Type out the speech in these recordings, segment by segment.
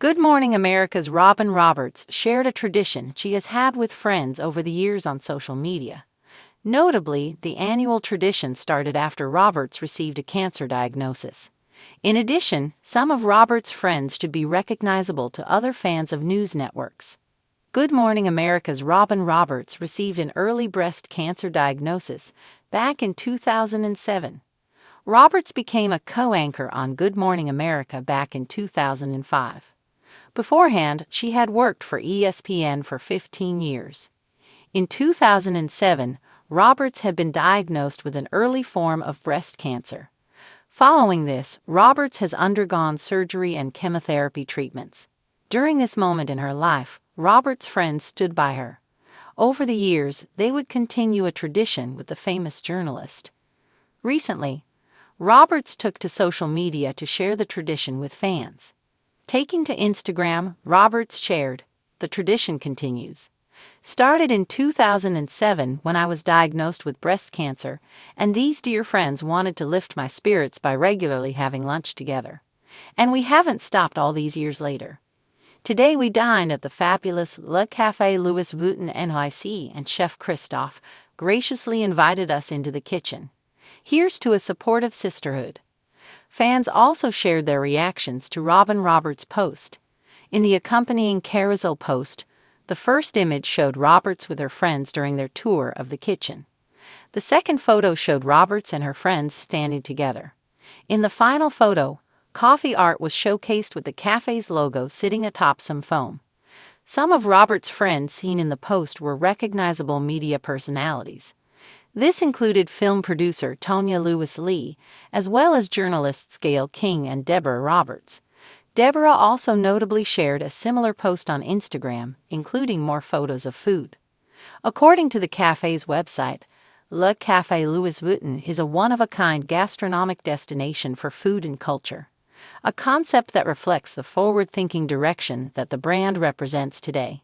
Good Morning America's Robin Roberts shared a tradition she has had with friends over the years on social media. Notably, the annual tradition started after Roberts received a cancer diagnosis. In addition, some of Roberts' friends should be recognizable to other fans of news networks. Good Morning America's Robin Roberts received an early breast cancer diagnosis back in 2007. Roberts became a co-anchor on Good Morning America back in 2005. Beforehand, she had worked for ESPN for 15 years. In 2007, Roberts had been diagnosed with an early form of breast cancer. Following this, Roberts has undergone surgery and chemotherapy treatments. During this moment in her life, Roberts' friends stood by her. Over the years, they would continue a tradition with the famous journalist. Recently, Roberts took to social media to share the tradition with fans. Taking to Instagram, Roberts shared, "The tradition continues. Started in 2007 when I was diagnosed with breast cancer, and these dear friends wanted to lift my spirits by regularly having lunch together. And we haven't stopped all these years later. Today we dined at the fabulous Le Café Louis Vuitton NYC, and Chef Christophe graciously invited us into the kitchen. Here's to a supportive sisterhood." Fans also shared their reactions to Robin Roberts' post. In the accompanying carousel post, the first image showed Roberts with her friends during their tour of the kitchen. The second photo showed Roberts and her friends standing together. In the final photo, coffee art was showcased with the cafe's logo sitting atop some foam. Some of Roberts' friends seen in the post were recognizable media personalities. This included film producer Tonya Lewis-Lee, as well as journalists Gayle King and Deborah Roberts. Deborah also notably shared a similar post on Instagram, including more photos of food. According to the cafe's website, Le Café Louis Vuitton is a one-of-a-kind gastronomic destination for food and culture, a concept that reflects the forward-thinking direction that the brand represents today.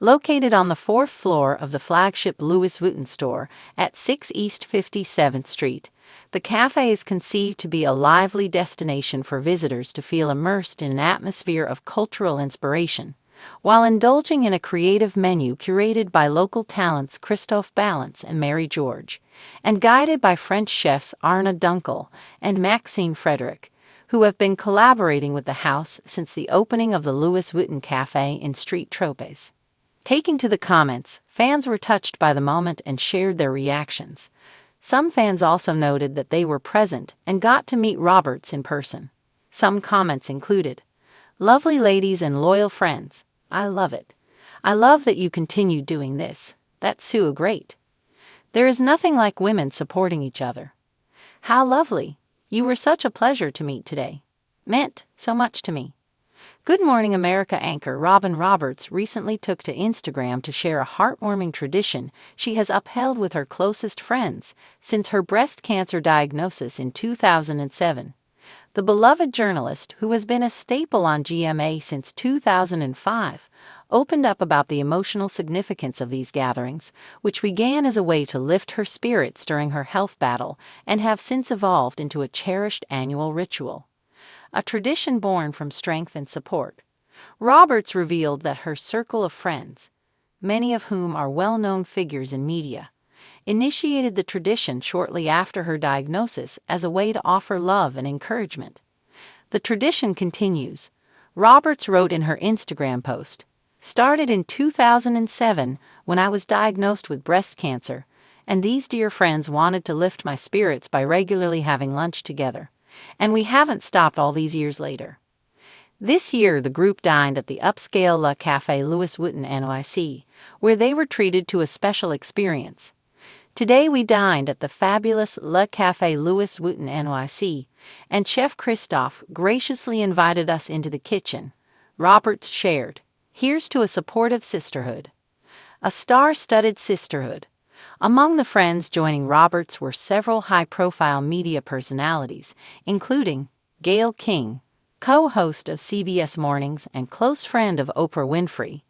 Located on the fourth floor of the flagship Louis Vuitton store at 6 East 57th Street, the cafe is conceived to be a lively destination for visitors to feel immersed in an atmosphere of cultural inspiration, while indulging in a creative menu curated by local talents Christophe Balance and Mary George, and guided by French chefs Arnaud Dunkel and Maxime Frederic, who have been collaborating with the house since the opening of the Louis Vuitton Cafe in Street Tropez. Taking to the comments, fans were touched by the moment and shared their reactions. Some fans also noted that they were present and got to meet Roberts in person. Some comments included, "Lovely ladies and loyal friends. I love it. I love that you continue doing this. That's so great. There is nothing like women supporting each other. How lovely. You were such a pleasure to meet today. Meant so much to me." Good Morning America anchor Robin Roberts recently took to Instagram to share a heartwarming tradition she has upheld with her closest friends since her breast cancer diagnosis in 2007. The beloved journalist, who has been a staple on GMA since 2005, opened up about the emotional significance of these gatherings, which began as a way to lift her spirits during her health battle and have since evolved into a cherished annual ritual. A tradition born from strength and support. Roberts revealed that her circle of friends, many of whom are well-known figures in media, initiated the tradition shortly after her diagnosis as a way to offer love and encouragement. The tradition continues. Roberts wrote in her Instagram post, "Started in 2007 when I was diagnosed with breast cancer, and these dear friends wanted to lift my spirits by regularly having lunch together. And we haven't stopped all these years later." This year, the group dined at the upscale Le Café Louis Vuitton NYC, where they were treated to a special experience. "Today we dined at the fabulous Le Café Louis Vuitton NYC, and Chef Christophe graciously invited us into the kitchen," Roberts shared. "Here's to a supportive sisterhood." A star-studded sisterhood. Among the friends joining Roberts were several high-profile media personalities, including Gayle King, co-host of CBS Mornings and close friend of Oprah Winfrey;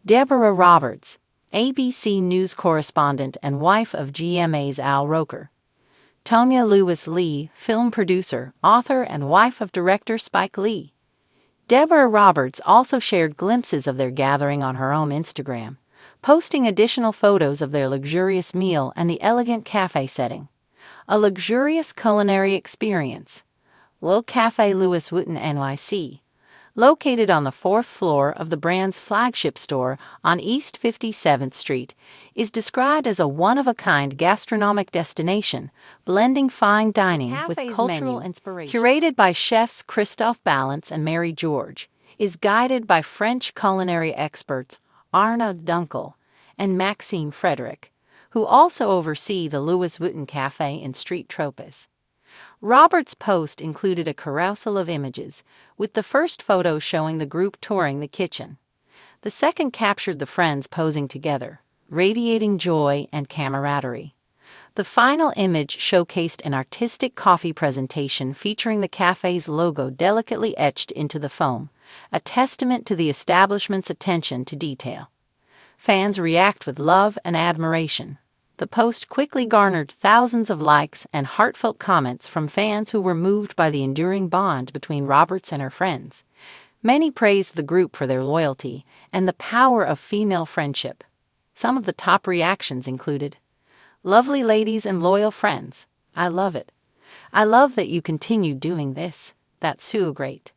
Deborah Roberts, ABC News correspondent and wife of GMA's Al Roker; Tonya Lewis-Lee, film producer, author, and wife of director Spike Lee; Deborah Roberts also shared glimpses of their gathering on her own Instagram, posting additional photos of their luxurious meal and the elegant cafe setting. A luxurious culinary experience. Le Café Louis Vuitton NYC, located on the fourth floor of the brand's flagship store on East 57th Street, is described as a one-of-a-kind gastronomic destination, blending fine dining with cultural inspiration. Curated by chefs Christophe Balance and Mary George, is guided by French culinary experts Arnaud Dunkel and Maxime Frederic, who also oversee the Louis Vuitton Café in Street Tropez. Roberts' post included a carousel of images, with the first photo showing the group touring the kitchen. The second captured the friends posing together, radiating joy and camaraderie. The final image showcased an artistic coffee presentation featuring the cafe's logo delicately etched into the foam, a testament to the establishment's attention to detail. Fans react with love and admiration. The post quickly garnered thousands of likes and heartfelt comments from fans who were moved by the enduring bond between Roberts and her friends. Many praised the group for their loyalty and the power of female friendship. Some of the top reactions included, "Lovely ladies and loyal friends. I love it. I love that you continue doing this. That's so great.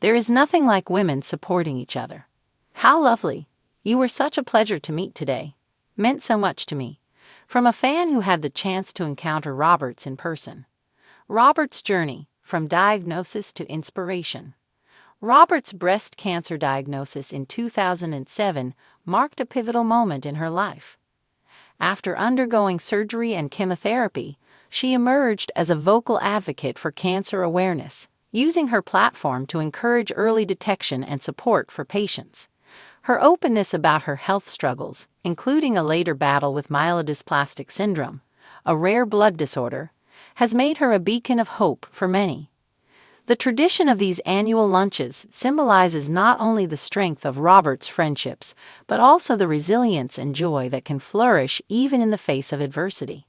There is nothing like women supporting each other. How lovely. You were such a pleasure to meet today. Meant so much to me." From a fan who had the chance to encounter Roberts in person. Roberts' journey, from diagnosis to inspiration. Roberts' breast cancer diagnosis in 2007 marked a pivotal moment in her life. After undergoing surgery and chemotherapy, she emerged as a vocal advocate for cancer awareness, using her platform to encourage early detection and support for patients. Her openness about her health struggles, including a later battle with myelodysplastic syndrome, a rare blood disorder, has made her a beacon of hope for many. The tradition of these annual lunches symbolizes not only the strength of Roberts' friendships, but also the resilience and joy that can flourish even in the face of adversity.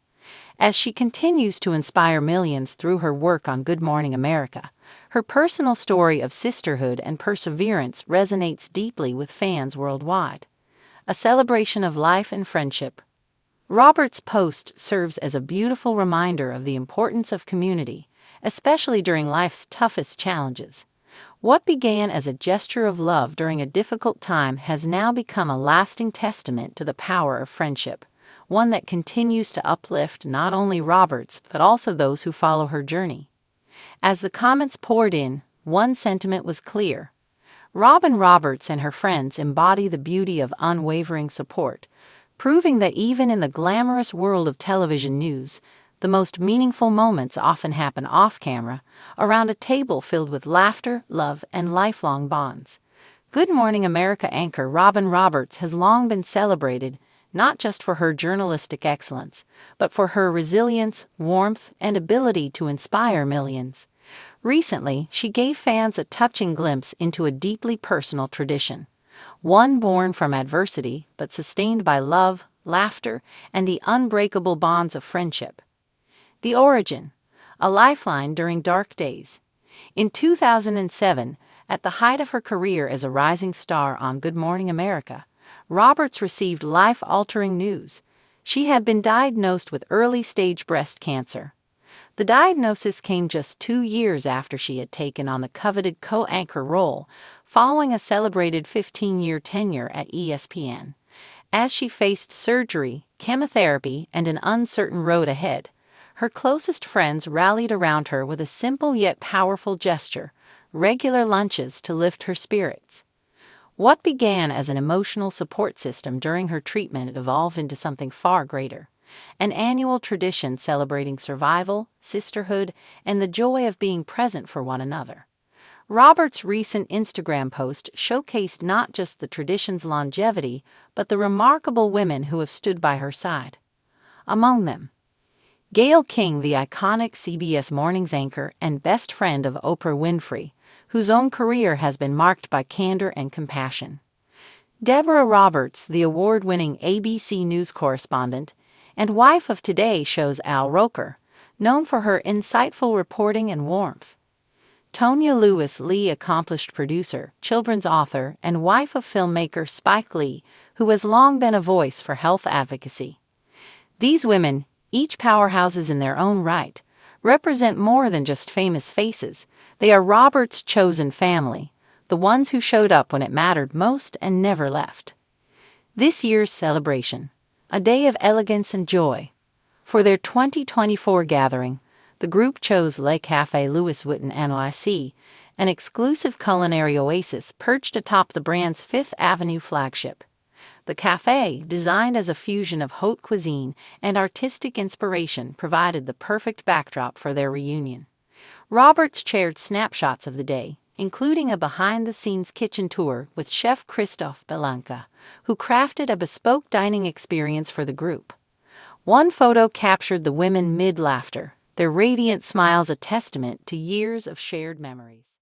As she continues to inspire millions through her work on Good Morning America, her personal story of sisterhood and perseverance resonates deeply with fans worldwide. A celebration of life and friendship. Roberts' post serves as a beautiful reminder of the importance of community, especially during life's toughest challenges. What began as a gesture of love during a difficult time has now become a lasting testament to the power of friendship, one that continues to uplift not only Roberts but also those who follow her journey. As the comments poured in, one sentiment was clear. Robin Roberts and her friends embody the beauty of unwavering support, proving that even in the glamorous world of television news, the most meaningful moments often happen off-camera, around a table filled with laughter, love, and lifelong bonds. Good Morning America anchor Robin Roberts has long been celebrated, not just for her journalistic excellence, but for her resilience, warmth, and ability to inspire millions. Recently, she gave fans a touching glimpse into a deeply personal tradition, one born from adversity but sustained by love, laughter, and the unbreakable bonds of friendship. The origin, a lifeline during dark days. In 2007, at the height of her career as a rising star on Good Morning America, Roberts received life-altering news. She had been diagnosed with early-stage breast cancer. The diagnosis came just 2 years after she had taken on the coveted co-anchor role, following a celebrated 15-year tenure at ESPN. As she faced surgery, chemotherapy, and an uncertain road ahead, her closest friends rallied around her with a simple yet powerful gesture: regular lunches to lift her spirits. What began as an emotional support system during her treatment evolved into something far greater, an annual tradition celebrating survival, sisterhood, and the joy of being present for one another. Roberts' recent Instagram post showcased not just the tradition's longevity, but the remarkable women who have stood by her side. Among them, Gayle King, the iconic CBS Mornings anchor and best friend of Oprah Winfrey, whose own career has been marked by candor and compassion. Deborah Roberts, the award-winning ABC News correspondent and wife of Today Show's Al Roker, known for her insightful reporting and warmth. Tonya Lewis-Lee, accomplished producer, children's author, and wife of filmmaker Spike Lee, who has long been a voice for health advocacy. These women, each powerhouses in their own right, represent more than just famous faces. They are Robert's chosen family, the ones who showed up when it mattered most and never left. This year's celebration, a day of elegance and joy. For their 2024 gathering, the group chose Le Café Louis Vuitton NYC, an exclusive culinary oasis perched atop the brand's Fifth Avenue flagship. The café, designed as a fusion of haute cuisine and artistic inspiration, provided the perfect backdrop for their reunion. Roberts shared snapshots of the day, including a behind-the-scenes kitchen tour with chef Christophe Belanca, who crafted a bespoke dining experience for the group. One photo captured the women mid-laughter, their radiant smiles a testament to years of shared memories.